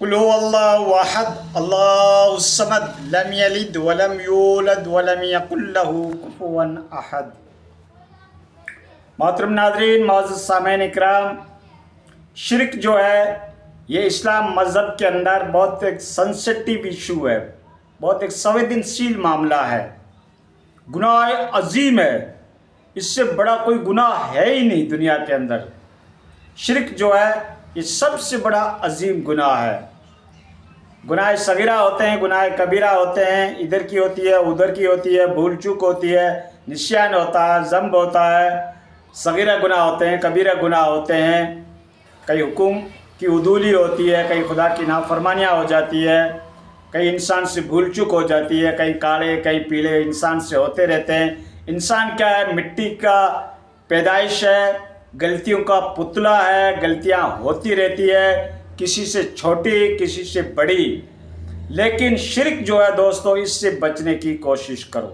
قل هو الله احد اللہ الصمد لم یلد ولم یولد ولم یکن له کفوا احد۔ محترم ناظرین، معزز سامعین اکرام، شرک جو ہے یہ اسلام مذہب کے اندر بہت ایک سنسٹیو ایشو ہے، بہت ایک سنویدنشیل معاملہ ہے، گناہ عظیم ہے۔ اس سے بڑا کوئی گناہ ہے ہی نہیں دنیا کے اندر۔ شرک جو ہے یہ سب سے بڑا عظیم گناہ ہے۔ گناہ صغیرہ ہوتے ہیں، گناہ کبیرہ ہوتے ہیں، ادھر کی ہوتی ہے ادھر کی ہوتی ہے، بھول چوک ہوتی ہے، نسیان ہوتا ہے، ذنب ہوتا ہے، صغیرہ گناہ ہوتے ہیں، کبیرہ گناہ ہوتے ہیں، کئی حکم کی عدولی ہوتی ہے، کئی خدا کی نافرمانیاں ہو جاتی ہے، کئی انسان سے بھول چوک ہو جاتی ہے، کئی کالے کئی پیلے انسان سے ہوتے رہتے ہیں۔ انسان کیا ہے؟ مٹی کا پیدائش ہے، غلطیوں کا پتلا ہے، غلطیاں ہوتی رہتی ہے، کسی سے چھوٹی کسی سے بڑی۔ لیکن شرک جو ہے دوستو، اس سے بچنے کی کوشش کرو۔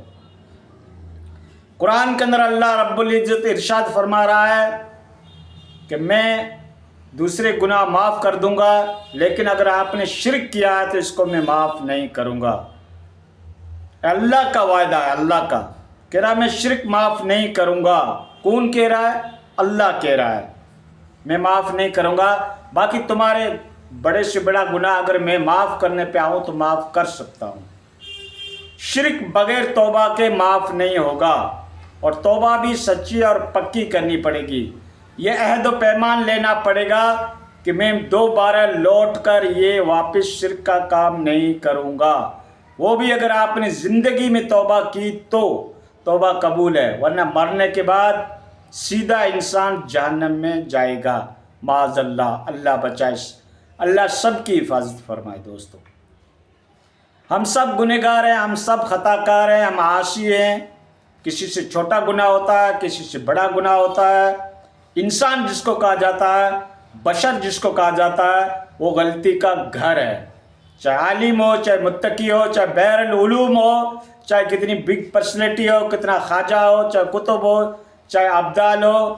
قرآن کے اندر اللہ رب العزت ارشاد فرما رہا ہے کہ میں دوسرے گناہ معاف کر دوں گا، لیکن اگر آپ نے شرک کیا ہے تو اس کو میں معاف نہیں کروں گا۔ اللہ کا وعدہ ہے، اللہ کا کہہ رہا ہے میں شرک معاف نہیں کروں گا۔ کون کہہ رہا ہے؟ اللہ کہہ رہا ہے میں معاف نہیں کروں گا۔ باقی تمہارے بڑے سے بڑا گناہ اگر میں معاف کرنے پہ آؤں تو معاف کر سکتا ہوں۔ شرک بغیر توبہ کے معاف نہیں ہوگا، اور توبہ بھی سچی اور پکی کرنی پڑے گی۔ یہ عہد و پیمان لینا پڑے گا کہ میں دوبارہ لوٹ کر یہ واپس شرک کا کام نہیں کروں گا۔ وہ بھی اگر آپ نے زندگی میں توبہ کی تو توبہ قبول ہے، ورنہ مرنے کے بعد سیدھا انسان جہنم میں جائے گا، معاذ اللہ، اللہ بچائے، اللہ سب کی حفاظت فرمائے۔ دوستو، ہم سب گنہگار ہیں، ہم سب خطا کار ہیں، ہم عاصی ہیں۔ کسی سے چھوٹا گناہ ہوتا ہے، کسی سے بڑا گناہ ہوتا ہے۔ انسان جس کو کہا جاتا ہے، بشر جس کو کہا جاتا ہے، وہ غلطی کا گھر ہے۔ چاہے عالم ہو، چاہے متقی ہو، چاہے بحر العلوم ہو، چاہے کتنی بگ پرسنالٹی ہو، کتنا خواجہ ہو، چاہے کتب ہو، چاہے ابدال ہو،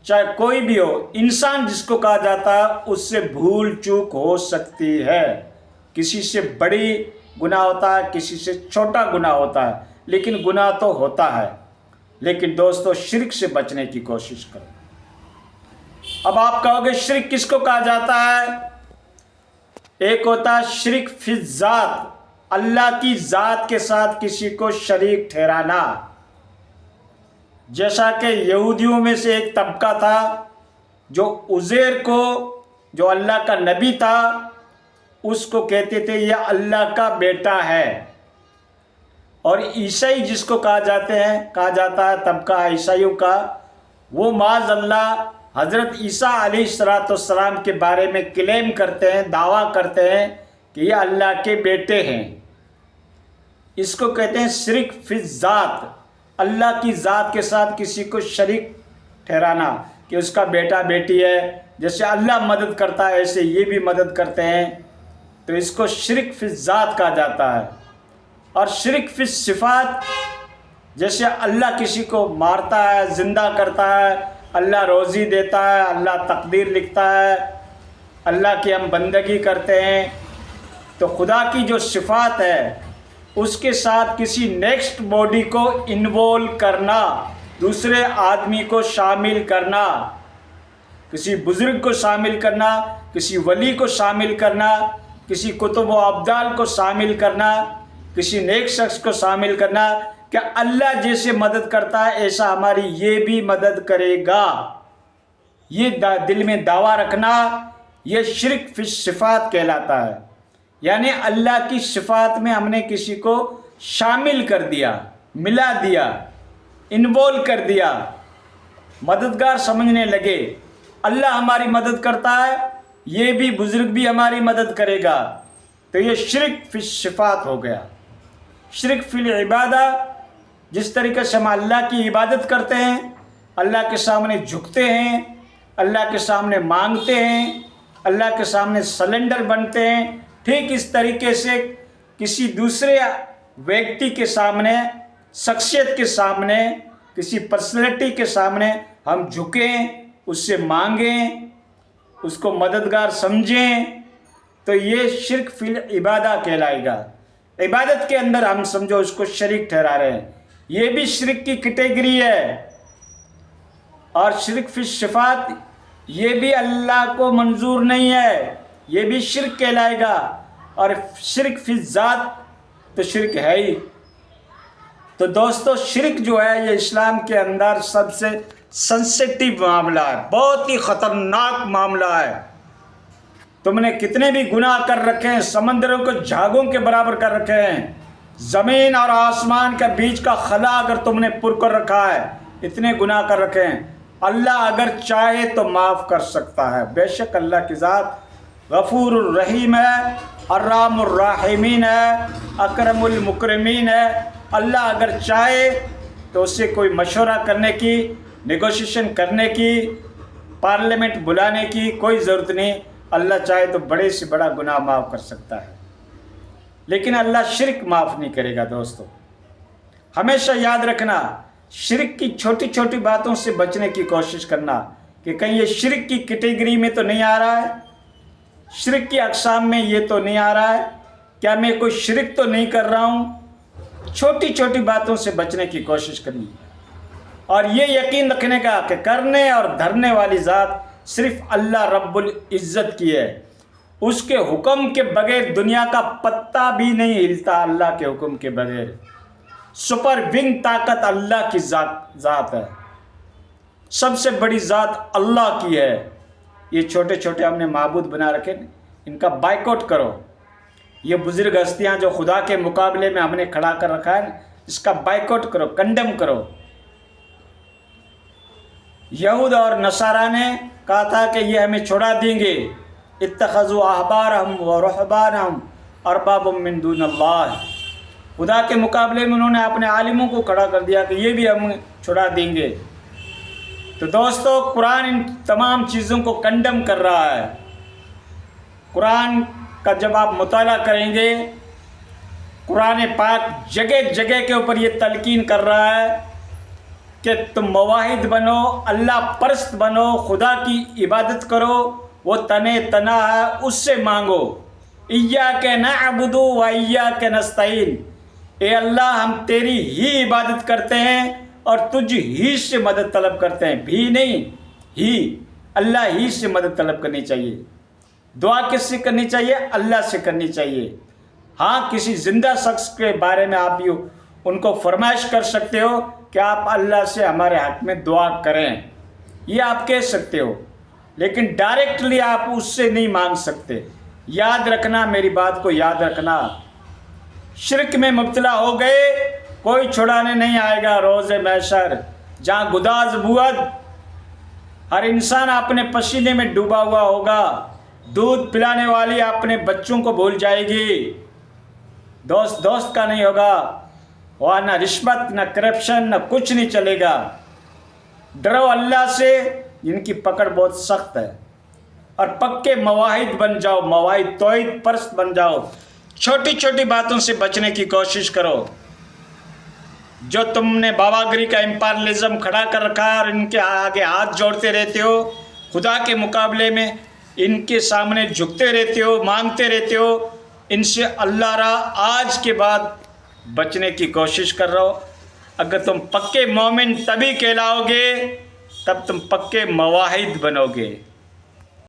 چاہے کوئی بھی ہو، انسان جس کو کہا جاتا ہے اس سے بھول چوک ہو سکتی ہے۔ کسی سے بڑی گناہ ہوتا ہے، کسی سے چھوٹا گناہ ہوتا ہے، لیکن گناہ تو ہوتا ہے۔ لیکن دوستو، شرک سے بچنے کی کوشش کرو۔ اب آپ کہو گے شرک کس کو کہا جاتا ہے؟ ایک ہوتا ہے شرک فی الذات، اللہ کی ذات کے ساتھ کسی کو شریک ٹھہرانا۔ جیسا کہ یہودیوں میں سے ایک طبقہ تھا جو عزیر کو، جو اللہ کا نبی تھا، اس کو کہتے تھے یہ اللہ کا بیٹا ہے۔ اور عیسائی جس کو کہا جاتا ہے طبقہ عیسائیوں کا، وہ معاذ اللہ حضرت عیسیٰ علیہ السلام کے بارے میں کلیم کرتے ہیں، دعویٰ کرتے ہیں کہ یہ اللہ کے بیٹے ہیں۔ اس کو کہتے ہیں شرک فی الذات، اللہ کی ذات کے ساتھ کسی کو شریک ٹھہرانا، کہ اس کا بیٹا بیٹی ہے، جیسے اللہ مدد کرتا ہے ایسے یہ بھی مدد کرتے ہیں، تو اس کو شرک فی الذات کہا جاتا ہے۔ اور شرک فی الصفات، جیسے اللہ کسی کو مارتا ہے، زندہ کرتا ہے، اللہ روزی دیتا ہے، اللہ تقدیر لکھتا ہے، اللہ کی ہم بندگی کرتے ہیں، تو خدا کی جو صفات ہے اس کے ساتھ کسی نیکسٹ باڈی کو انوالو کرنا، دوسرے آدمی کو شامل کرنا، کسی بزرگ کو شامل کرنا، کسی ولی کو شامل کرنا، کسی کتب و ابدال کو شامل کرنا، کسی نیک شخص کو شامل کرنا، کہ اللہ جیسے مدد کرتا ہے ایسا ہماری یہ بھی مدد کرے گا۔ یہ دل میں دعویٰ رکھنا، یہ شرک فی الصفات کہلاتا ہے۔ یعنی اللہ کی صفات میں ہم نے کسی کو شامل کر دیا، ملا دیا، انوالو کر دیا، مددگار سمجھنے لگے۔ اللہ ہماری مدد کرتا ہے، یہ بھی بزرگ بھی ہماری مدد کرے گا، تو یہ شرک فی الصفات ہو گیا۔ شرک فی العبادہ، جس طریقے سے ہم اللہ کی عبادت کرتے ہیں، اللہ کے سامنے جھکتے ہیں، اللہ کے سامنے مانگتے ہیں، اللہ کے سامنے سلنڈر بنتے ہیں، ٹھیک اس طریقے سے کسی دوسرے ویکتی کے سامنے، شخصیت کے سامنے، کسی پرسنالٹی کے سامنے ہم جھکیں، اس سے مانگیں، اس کو مددگار سمجھیں، تو یہ شرک فی العبادہ کہلائے گا. عبادت کے اندر ہم سمجھو اس کو شریک ٹھہرا رہے ہیں، یہ بھی شرک کی کیٹیگری ہے. اور شرک فی الصفات یہ بھی اللہ کو منظور نہیں ہے، یہ بھی شرک کہلائے گا. اور شرک فی الذات تو شرک ہے ہی. تو دوستو شرک جو ہے یہ اسلام کے اندر سب سے سنسیٹیو معاملہ ہے، بہت ہی خطرناک معاملہ ہے. تم نے کتنے بھی گناہ کر رکھے ہیں، سمندروں کو جھاگوں کے برابر کر رکھے ہیں، زمین اور آسمان کے بیچ کا خلا اگر تم نے پر کر رکھا ہے، اتنے گناہ کر رکھے ہیں، اللہ اگر چاہے تو معاف کر سکتا ہے. بے شک اللہ کی ذات غفور الرحیم ہے، ارحم الراحمین ہے، اکرم المکرمین ہے. اللہ اگر چاہے تو اس سے کوئی مشورہ کرنے کی، نیگوشیشن کرنے کی، پارلیمنٹ بلانے کی کوئی ضرورت نہیں. اللہ چاہے تو بڑے سے بڑا گناہ معاف کر سکتا ہے، لیکن اللہ شرک معاف نہیں کرے گا. دوستو ہمیشہ یاد رکھنا، شرک کی چھوٹی چھوٹی باتوں سے بچنے کی کوشش کرنا کہ کہیں یہ شرک کی کیٹیگری میں تو نہیں آ رہا ہے، شرک کی اقسام میں یہ تو نہیں آ رہا ہے، کیا میں کوئی شرک تو نہیں کر رہا ہوں. چھوٹی چھوٹی باتوں سے بچنے کی کوشش کرنی اور یہ یقین رکھنے کا کہ کرنے اور دھرنے والی ذات صرف اللہ رب العزت کی ہے. اس کے حکم کے بغیر دنیا کا پتا بھی نہیں ہلتا. اللہ کے حکم کے بغیر سپر ونگ طاقت اللہ کی ذات ہے، سب سے بڑی ذات اللہ کی ہے. یہ چھوٹے چھوٹے ہم نے معبود بنا رکھے، ان کا بائیکاٹ کرو. یہ بزرگ ہستیاں جو خدا کے مقابلے میں ہم نے کھڑا کر رکھا ہے، اس کا بائیکاٹ کرو، کنڈم کرو. یہود اور نصارہ نے کہا تھا کہ یہ ہمیں چھڑا دیں گے. اتخذوا احبارہم ورہبانہم اربابا من دون اللہ. خدا کے مقابلے میں انہوں نے اپنے عالموں کو کھڑا کر دیا کہ یہ بھی ہم چھڑا دیں گے. تو دوستو قرآن ان تمام چیزوں کو کنڈم کر رہا ہے. قرآن کا جب آپ مطالعہ کریں گے، قرآن پاک جگہ جگہ کے اوپر یہ تلقین کر رہا ہے کہ تم موحد بنو، اللہ پرست بنو، خدا کی عبادت کرو. وہ تنے تنا ہے، اس سے مانگو. ایاک نعبد و ایاک نستعین. اے اللہ ہم تیری ہی عبادت کرتے ہیں اور تجھ ہی سے مدد طلب کرتے ہیں. بھی نہیں، ہی اللہ ہی سے مدد طلب کرنی چاہیے. دعا کس سے کرنی چاہیے؟ اللہ سے کرنی چاہیے. ہاں کسی زندہ شخص کے بارے میں آپ بھی ان کو فرمائش کر سکتے ہو کہ آپ اللہ سے ہمارے حق میں دعا کریں، یہ آپ کہہ سکتے ہو، لیکن ڈائریکٹلی آپ اس سے نہیں مانگ سکتے. یاد رکھنا، میری بات کو یاد رکھنا. شرک میں مبتلا ہو گئے، کوئی چھڑانے نہیں آئے گا روز محشر، جہاں گداز بود ہر انسان اپنے پسینے میں ڈوبا ہوا ہوگا. دودھ پلانے والی اپنے بچوں کو بھول جائے گی، دوست کا نہیں ہوگا، وہاں نہ رشوت نہ کرپشن نہ کچھ نہیں چلے گا. ڈرو اللہ سے، جن کی پکڑ بہت سخت ہے. اور پکے مواحد بن جاؤ، مواحد توحید پرست بن جاؤ. چھوٹی چھوٹی باتوں سے بچنے کی کوشش کرو. جو تم نے باباگری کا امپیریلزم کھڑا کر رکھا ہے اور ان کے آگے ہاتھ جوڑتے رہتے ہو، خدا کے مقابلے میں ان کے سامنے جھکتے رہتے ہو، مانگتے رہتے ہو، ان سے اللہ را آج کے بعد بچنے کی کوشش کر رہا ہو. اگر تم پکے مومن تبھی کہلاؤ گے، تب تم پکے مواحد بنو گے.